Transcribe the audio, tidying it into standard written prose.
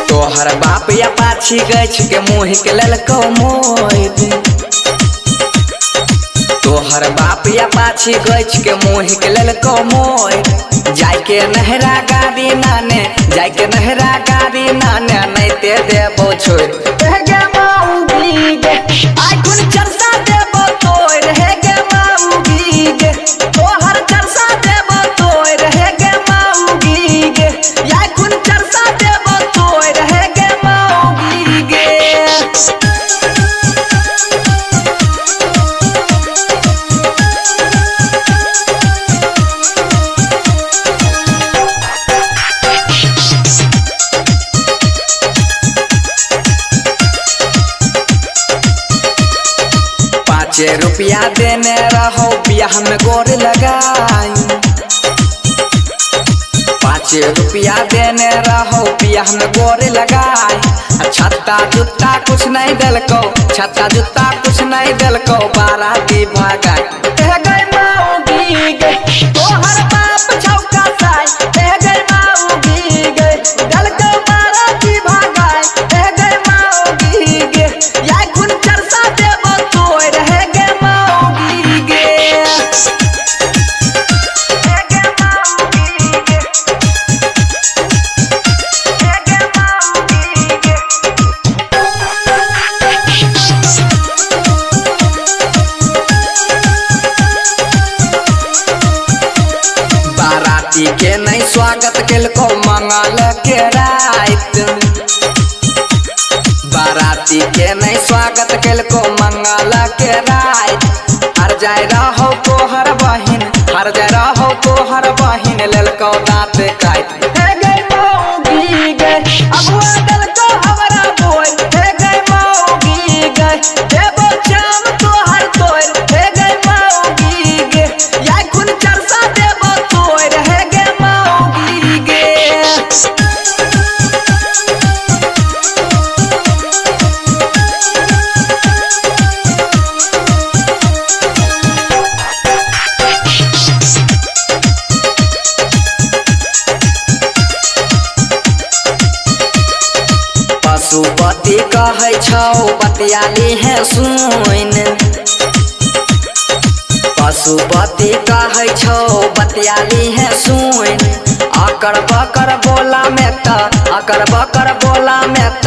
तोहर बाप या पाछी गछ के मुँह के ललको मोद। तोहर बाप या पाछी गछ के मुँह के ललको मोद। जाके नहरा गाड़ी नाने, जाके नहरा गाड़ी नाने, नहीं ते देबो छोड़। गे माऊगी गे आखुन चरसा देबो तोड़, हे गे माऊगी गे तोहर चरसा देबो तोड़, हे गे माऊगी गे आखुन चरसा देबो तोड़, हे गे माऊगी गे। ₹5 देने रहो बियाह में गोर लगाई। ₹5 देने रहो बियाह में गोर लगाई। छत्ता जूता कुछ नहीं दिलको, छत्ता जूता कुछ नहीं दिलको, बाराती भागाई। हे गई माऊगी गे तोहर बाप छौका साई, हे गई माऊगी गे दिलको बाराती भागाई। हे गई माऊगी गे या खुन चरसा देबो तोड़, हे गे माऊगी गे। हे गे माऊगी गे, हे गे माऊगी गे। बाराती के नहीं स्वागत केलको मंगल के रात। बाराती के नहीं स्वागत केलको मंगल के रात। हर जाय रहो तोहर बहिन, हर जाय रहो तोहर बहिन, लेलको दाँत काट। हे गई माऊगी गे अगुआ देलको हमरा बोल, हे गई माऊगी गे देबो चाम तोहर तोड़, हे गई माऊगी गे या खुन चरसा देबो तोड़, हे गे माऊगी गे। पशुपति कहै छौ बतियाली है सुन। पशुपति कहै छौ बतियाली है सुन। अकर बकर बोला में त, अकर बकर बोला में त